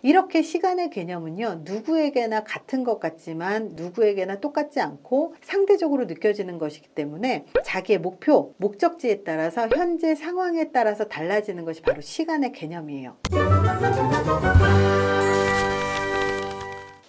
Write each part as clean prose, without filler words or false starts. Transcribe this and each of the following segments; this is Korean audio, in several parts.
이렇게 시간의 개념은요, 누구에게나 같은 것 같지만 누구에게나 똑같지 않고 상대적으로 느껴지는 것이기 때문에 자기의 목표, 목적지에 따라서 현재 상황에 따라서 달라지는 것이 바로 시간의 개념이에요.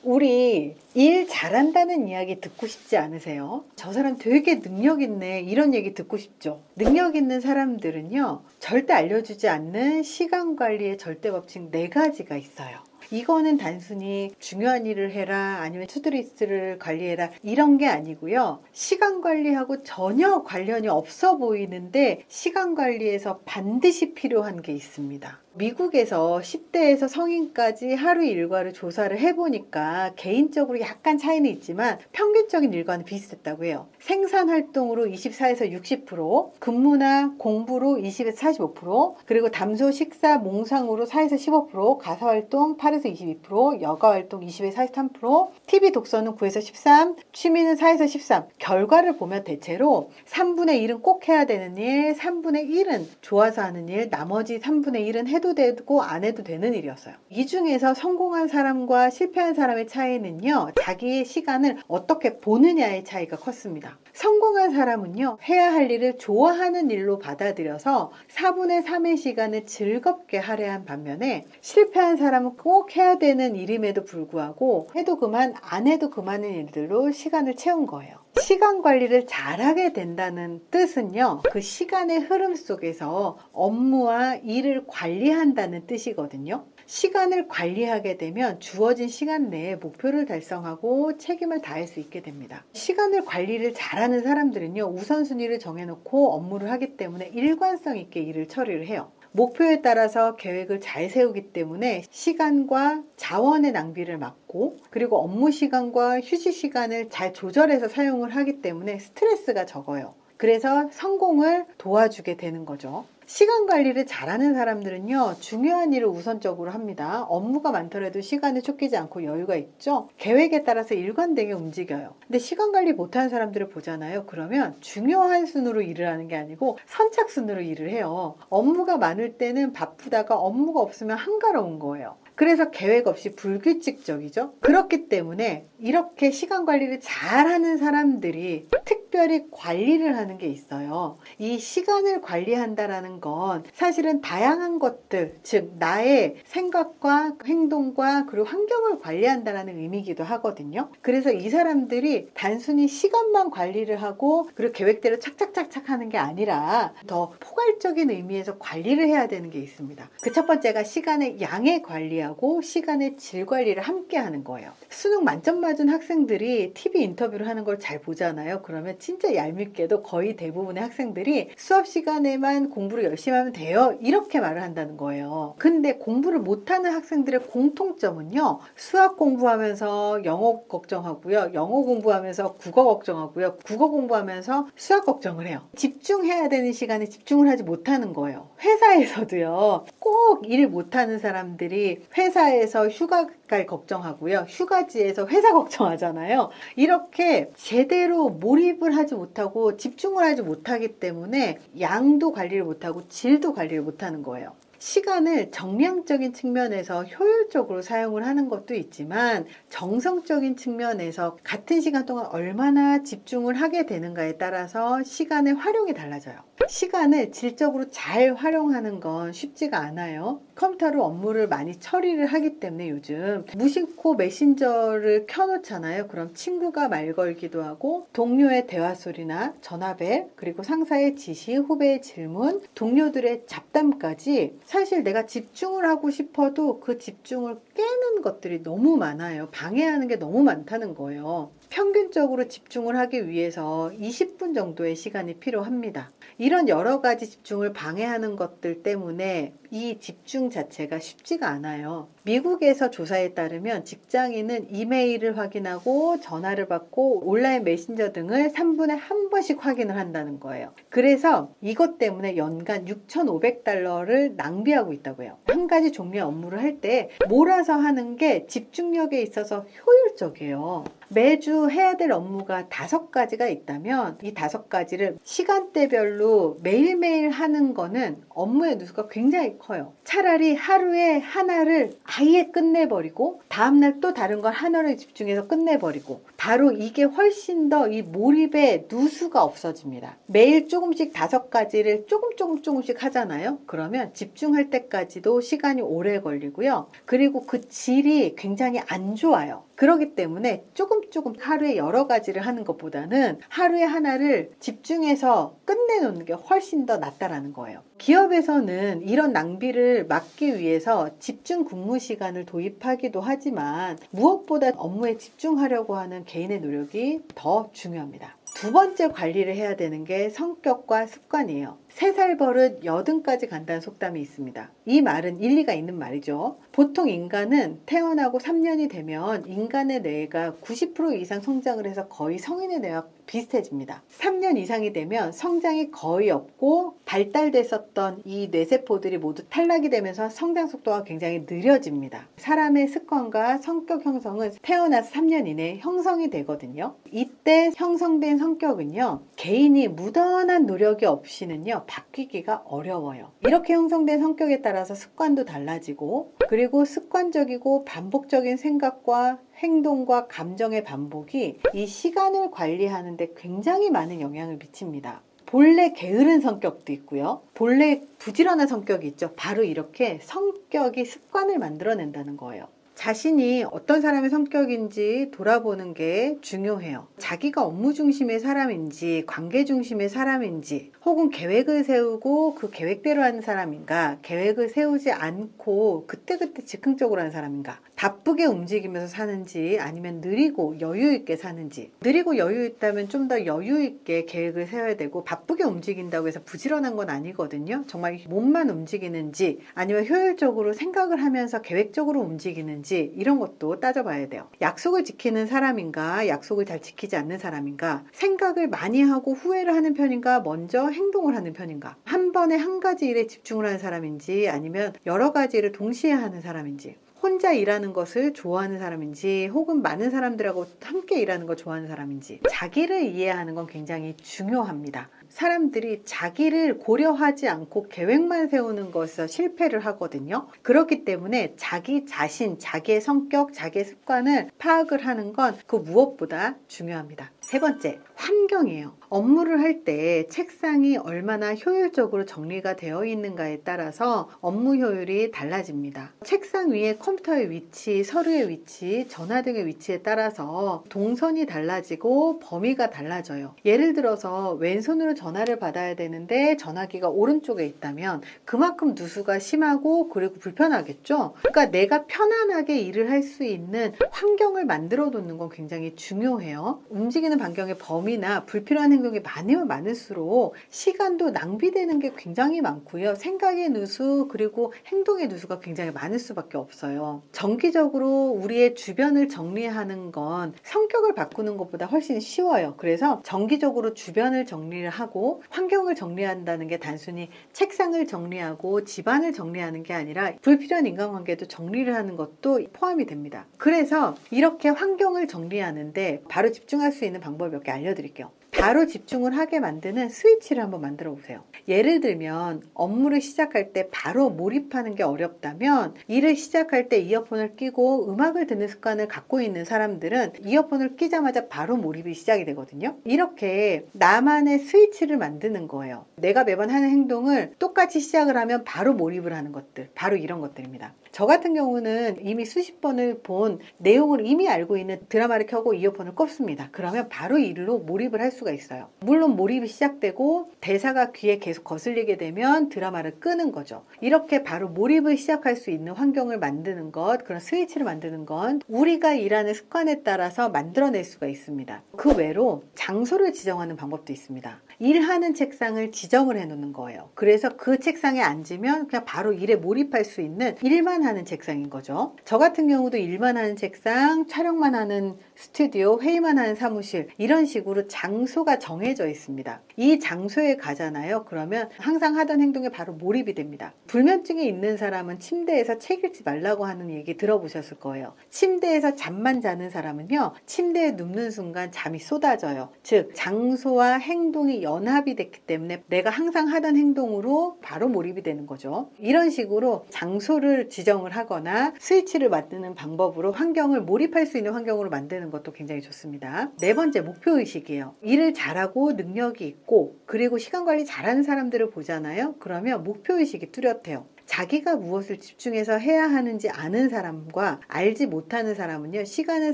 우리 일 잘한다는 이야기 듣고 싶지 않으세요? 저 사람 되게 능력 있네, 이런 얘기 듣고 싶죠. 능력 있는 사람들은요, 절대 알려주지 않는 시간 관리의 절대 법칙 4가지가 있어요. 이거는 단순히 중요한 일을 해라, 아니면 투두리스트를 관리해라, 이런 게 아니고요. 시간 관리하고 전혀 관련이 없어 보이는데 시간 관리에서 반드시 필요한 게 있습니다. 미국에서 10대에서 성인까지 하루 일과를 조사를 해보니까 개인적으로 약간 차이는 있지만 평균적인 일과는 비슷했다고 해요. 생산활동으로 24에서 60%, 근무나 공부로 20에서 45%, 그리고 담소, 식사, 몽상으로 4에서 15%, 가사활동 8에서 22%, 여가활동 20에서 43%, TV 독서는 9에서 13, 취미는 4에서 13. 결과를 보면 대체로 3분의 1은 꼭 해야 되는 일, 3분의 1은 좋아서 하는 일, 나머지 3분의 1은 해도 되고 안 해도 되는 일이었어요. 이 중에서 성공한 사람과 실패한 사람의 차이는요, 자기의 시간을 어떻게 보느냐의 차이가 컸습니다. 성공한 사람은요, 해야 할 일을 좋아하는 일로 받아들여서 4분의 3의 시간을 즐겁게 할애한 반면에, 실패한 사람은 꼭 해야 되는 일임에도 불구하고 해도 그만 안 해도 그만인 일들로 시간을 채운 거예요. 시간 관리를 잘하게 된다는 뜻은요, 그 시간의 흐름 속에서 업무와 일을 관리한다는 뜻이거든요. 시간을 관리하게 되면 주어진 시간 내에 목표를 달성하고 책임을 다할 수 있게 됩니다. 시간을 관리를 잘하는 사람들은요, 우선순위를 정해놓고 업무를 하기 때문에 일관성 있게 일을 처리를 해요. 목표에 따라서 계획을 잘 세우기 때문에 시간과 자원의 낭비를 막고, 그리고 업무 시간과 휴식 시간을 잘 조절해서 사용을 하기 때문에 스트레스가 적어요. 그래서 성공을 도와주게 되는 거죠. 시간 관리를 잘하는 사람들은요, 중요한 일을 우선적으로 합니다. 업무가 많더라도 시간에 쫓기지 않고 여유가 있죠. 계획에 따라서 일관되게 움직여요. 근데 시간 관리 못하는 사람들을 보잖아요. 그러면 중요한 순으로 일을 하는 게 아니고 선착순으로 일을 해요. 업무가 많을 때는 바쁘다가 업무가 없으면 한가로운 거예요. 그래서 계획 없이 불규칙적이죠. 그렇기 때문에 이렇게 시간 관리를 잘하는 사람들이 특별히 관리를 하는 게 있어요. 이 시간을 관리한다라는 건 사실은 다양한 것들, 즉 나의 생각과 행동과 그리고 환경을 관리한다라는 의미이기도 하거든요. 그래서 이 사람들이 단순히 시간만 관리를 하고 그리고 계획대로 착착착착 하는 게 아니라 더 포괄적인 의미에서 관리를 해야 되는 게 있습니다. 그 첫 번째가 시간의 양의 관리하고 시간의 질 관리를 함께 하는 거예요. 수능 만점 맞은 학생들이 TV 인터뷰를 하는 걸 잘 보잖아요. 그러면 진짜 얄밉게도 거의 대부분의 학생들이 수업 시간에만 공부를 열심히 하면 돼요, 이렇게 말을 한다는 거예요. 근데 공부를 못하는 학생들의 공통점은요, 수학 공부하면서 영어 걱정하고요, 영어 공부하면서 국어 걱정하고요, 국어 공부하면서 수학 걱정을 해요. 집중해야 되는 시간에 집중을 하지 못하는 거예요. 회사에서도요, 꼭 일 못하는 사람들이 회사에서 휴가 갈 걱정하고요, 휴가지에서 회사 걱정하잖아요. 이렇게 제대로 몰입을 하지 못하고 집중을 하지 못하기 때문에 양도 관리를 못하고 질도 관리를 못하는 거예요. 시간을 정량적인 측면에서 효율적으로 사용을 하는 것도 있지만 정성적인 측면에서 같은 시간 동안 얼마나 집중을 하게 되는가에 따라서 시간의 활용이 달라져요. 시간을 질적으로 잘 활용하는 건 쉽지가 않아요. 컴퓨터로 업무를 많이 처리를 하기 때문에 요즘 무심코 메신저를 켜놓잖아요. 그럼 친구가 말 걸기도 하고 동료의 대화 소리나 전화벨, 그리고 상사의 지시, 후배의 질문, 동료들의 잡담까지 사실 내가 집중을 하고 싶어도 그 집중을 깨는 것들이 너무 많아요. 방해하는 게 너무 많다는 거예요. 평균적으로 집중을 하기 위해서 20분 정도의 시간이 필요합니다. 이런 여러 가지 집중을 방해하는 것들 때문에 이 집중 자체가 쉽지가 않아요. 미국에서 조사에 따르면 직장인은 이메일을 확인하고 전화를 받고 온라인 메신저 등을 3분에 한 번씩 확인을 한다는 거예요. 그래서 이것 때문에 연간 $6,500를 낭비하고 있다고 해요. 한 가지 종류의 업무를 할 때 몰아서 하는 게 집중력에 있어서 효율적이에요. 매주 해야 될 업무가 5가지가 있다면 이 5가지를 시간대별로 매일매일 하는 거는 업무의 누수가 굉장히 커요. 차라리 하루에 하나를 아예 끝내버리고 다음날 또 다른 걸 하나를 집중해서 끝내버리고 바로 이게 훨씬 더 이 몰입의 누수가 없어집니다. 매일 조금씩 5가지를 조금씩 하잖아요. 그러면 집중할 때까지도 시간이 오래 걸리고요. 그리고 그 질이 굉장히 안 좋아요. 그렇기 때문에 조금 하루에 여러 가지를 하는 것보다는 하루에 하나를 집중해서 끝내놓는 게 훨씬 더 낫다라는 거예요. 기업에서는 이런 낭비를 막기 위해서 집중 근무 시간을 도입하기도 하지만 무엇보다 업무에 집중하려고 하는 개인의 노력이 더 중요합니다. 두 번째 관리를 해야 되는 게 성격과 습관이에요. 3살 버릇 80까지 간다는 속담이 있습니다. 이 말은 일리가 있는 말이죠. 보통 인간은 태어나고 3년이 되면 인간의 뇌가 90% 이상 성장을 해서 거의 성인의 뇌와 비슷해집니다. 3년 이상이 되면 성장이 거의 없고 발달됐었던 이 뇌세포들이 모두 탈락이 되면서 성장 속도가 굉장히 느려집니다. 사람의 습관과 성격 형성은 태어나서 3년 이내에 형성이 되거든요. 이때 형성된 성격은요, 개인이 무던한 노력이 없이는요, 바뀌기가 어려워요. 이렇게 형성된 성격에 따라서 습관도 달라지고, 그리고 습관적이고 반복적인 생각과 행동과 감정의 반복이 이 시간을 관리하는데 굉장히 많은 영향을 미칩니다. 본래 게으른 성격도 있고요. 본래 부지런한 성격이 있죠. 바로 이렇게 성격이 습관을 만들어낸다는 거예요. 자신이 어떤 사람의 성격인지 돌아보는 게 중요해요. 자기가 업무 중심의 사람인지 관계 중심의 사람인지 혹은 계획을 세우고 그 계획대로 하는 사람인가, 계획을 세우지 않고 그때그때 즉흥적으로 하는 사람인가, 바쁘게 움직이면서 사는지 아니면 느리고 여유 있게 사는지. 느리고 여유 있다면 좀 더 여유 있게 계획을 세워야 되고, 바쁘게 움직인다고 해서 부지런한 건 아니거든요. 정말 몸만 움직이는지 아니면 효율적으로 생각을 하면서 계획적으로 움직이는지 이런 것도 따져봐야 돼요. 약속을 지키는 사람인가, 약속을 잘 지키지 않는 사람인가, 생각을 많이 하고 후회를 하는 편인가, 먼저 행동을 하는 편인가, 한 번에 한 가지 일에 집중을 하는 사람인지 아니면 여러 가지 일을 동시에 하는 사람인지, 혼자 일하는 것을 좋아하는 사람인지 혹은 많은 사람들하고 함께 일하는 걸 좋아하는 사람인지, 자기를 이해하는 건 굉장히 중요합니다. 사람들이 자기를 고려하지 않고 계획만 세우는 것에서 실패를 하거든요. 그렇기 때문에 자기 자신, 자기의 성격, 자기의 습관을 파악을 하는 건 그 무엇보다 중요합니다. 3번째, 환경이에요. 업무를 할 때 책상이 얼마나 효율적으로 정리가 되어 있는가에 따라서 업무 효율이 달라집니다. 책상 위에 컴퓨터의 위치, 서류의 위치, 전화 등의 위치에 따라서 동선이 달라지고 범위가 달라져요. 예를 들어서 왼손으로 전화를 받아야 되는데 전화기가 오른쪽에 있다면 그만큼 누수가 심하고 그리고 불편하겠죠. 그러니까 내가 편안하게 일을 할 수 있는 환경을 만들어 놓는 건 굉장히 중요해요. 움직이는 반경의 범위나 불필요한 행동이 많으면 많을수록 시간도 낭비되는 게 굉장히 많고요. 생각의 누수 그리고 행동의 누수가 굉장히 많을 수밖에 없어요. 정기적으로 우리의 주변을 정리하는 건 성격을 바꾸는 것보다 훨씬 쉬워요. 그래서 정기적으로 주변을 정리를 하고 환경을 정리한다는 게 단순히 책상을 정리하고 집안을 정리하는 게 아니라 불필요한 인간관계도 정리를 하는 것도 포함이 됩니다. 그래서 이렇게 환경을 정리하는데 바로 집중할 수 있는 방법을 몇 개 알려드릴게요. 바로 집중을 하게 만드는 스위치를 한번 만들어 보세요. 예를 들면 업무를 시작할 때 바로 몰입하는 게 어렵다면 일을 시작할 때 이어폰을 끼고 음악을 듣는 습관을 갖고 있는 사람들은 이어폰을 끼자마자 바로 몰입이 시작이 되거든요. 이렇게 나만의 스위치를 만드는 거예요. 내가 매번 하는 행동을 똑같이 시작을 하면 바로 몰입을 하는 것들, 바로 이런 것들입니다. 저 같은 경우는 이미 수십 번을 본 내용을 이미 알고 있는 드라마를 켜고 이어폰을 꼽습니다. 그러면 바로 일로 몰입을 할 수가 있어요. 물론 몰입이 시작되고 대사가 귀에 계속 거슬리게 되면 드라마를 끄는 거죠. 이렇게 바로 몰입을 시작할 수 있는 환경을 만드는 것, 그런 스위치를 만드는 건 우리가 일하는 습관에 따라서 만들어낼 수가 있습니다. 그 외로 장소를 지정하는 방법도 있습니다. 일하는 책상을 지정을 해놓는 거예요. 그래서 그 책상에 앉으면 그냥 바로 일에 몰입할 수 있는, 일만 하는 책상인 거죠. 저 같은 경우도 일만 하는 책상, 촬영만 하는 스튜디오, 회의만 하는 사무실, 이런 식으로 장소가 정해져 있습니다. 이 장소에 가잖아요. 그러면 항상 하던 행동에 바로 몰입이 됩니다. 불면증이 있는 사람은 침대에서 책 읽지 말라고 하는 얘기 들어보셨을 거예요. 침대에서 잠만 자는 사람은요, 침대에 눕는 순간 잠이 쏟아져요. 즉, 장소와 행동이 연합이 됐기 때문에 내가 항상 하던 행동으로 바로 몰입이 되는 거죠. 이런 식으로 장소를 지정을 하거나 스위치를 만드는 방법으로 환경을 몰입할 수 있는 환경으로 만드는 것도 굉장히 좋습니다. 네 번째, 목표의식이에요. 일을 잘하고 능력이 있고 그리고 시간관리 잘하는 사람들을 보잖아요. 그러면 목표의식이 뚜렷해요. 자기가 무엇을 집중해서 해야 하는지 아는 사람과 알지 못하는 사람은요, 시간을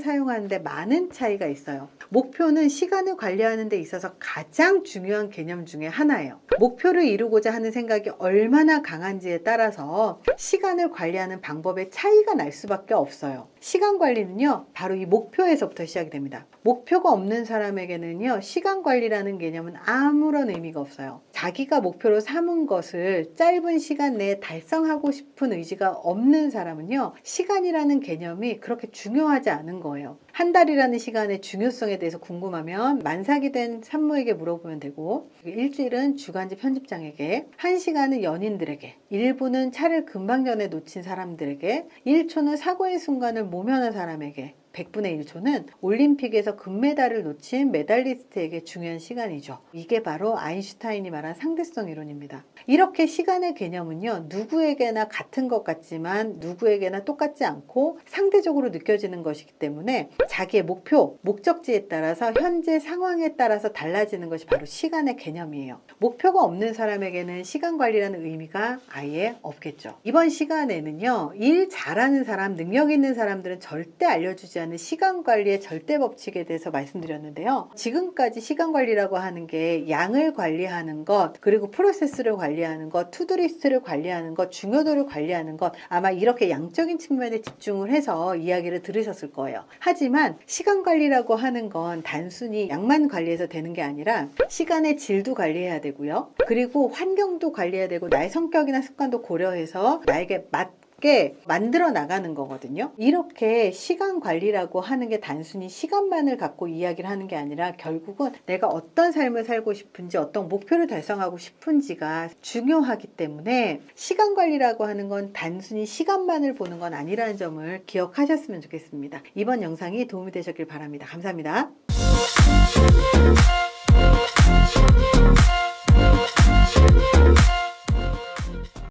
사용하는데 많은 차이가 있어요. 목표는 시간을 관리하는 데 있어서 가장 중요한 개념 중에 하나예요. 목표를 이루고자 하는 생각이 얼마나 강한지에 따라서 시간을 관리하는 방법의 차이가 날 수밖에 없어요. 시간 관리는요, 바로 이 목표에서부터 시작이 됩니다. 목표가 없는 사람에게는요, 시간 관리라는 개념은 아무런 의미가 없어요. 자기가 목표로 삼은 것을 짧은 시간 내에 달성하고 싶은 의지가 없는 사람은요, 시간이라는 개념이 그렇게 중요하지 않은 거예요. 한 달이라는 시간의 중요성에 대해서 궁금하면 만삭이 된 산모에게 물어보면 되고, 일주일은 주간지 편집장에게, 1시간은 연인들에게, 1분은 차를 금방 전에 놓친 사람들에게, 1초는 사고의 순간을 모면한 사람에게, 100분의 1초는 올림픽에서 금메달을 놓친 메달리스트에게 중요한 시간이죠. 이게 바로 아인슈타인이 말한 상대성 이론입니다. 이렇게 시간의 개념은요, 누구에게나 같은 것 같지만 누구에게나 똑같지 않고 상대적으로 느껴지는 것이기 때문에 자기의 목표, 목적지에 따라서 현재 상황에 따라서 달라지는 것이 바로 시간의 개념이에요. 목표가 없는 사람에게는 시간 관리라는 의미가 아예 없겠죠. 이번 시간에는요, 일 잘하는 사람, 능력 있는 사람들은 절대 알려주지 않는 시간 관리의 절대 법칙에 대해서 말씀드렸는데요. 지금까지 시간 관리라고 하는 게 양을 관리하는 것, 그리고 프로세스를 관리하는 것, 투두리스트를 관리하는 것, 중요도를 관리하는 것, 아마 이렇게 양적인 측면에 집중을 해서 이야기를 들으셨을 거예요. 하지만 시간 관리라고 하는 건 단순히 양만 관리해서 되는 게 아니라 시간의 질도 관리해야 되고요. 그리고 환경도 관리해야 되고 나의 성격이나 습관도 고려해서 나에게 만들어 나가는 거거든요. 이렇게 시간 관리라고 하는 게 단순히 시간만을 갖고 이야기를 하는 게 아니라 결국은 내가 어떤 삶을 살고 싶은지, 어떤 목표를 달성하고 싶은지가 중요하기 때문에 시간 관리라고 하는 건 단순히 시간만을 보는 건 아니라는 점을 기억하셨으면 좋겠습니다. 이번 영상이 도움이 되셨길 바랍니다. 감사합니다.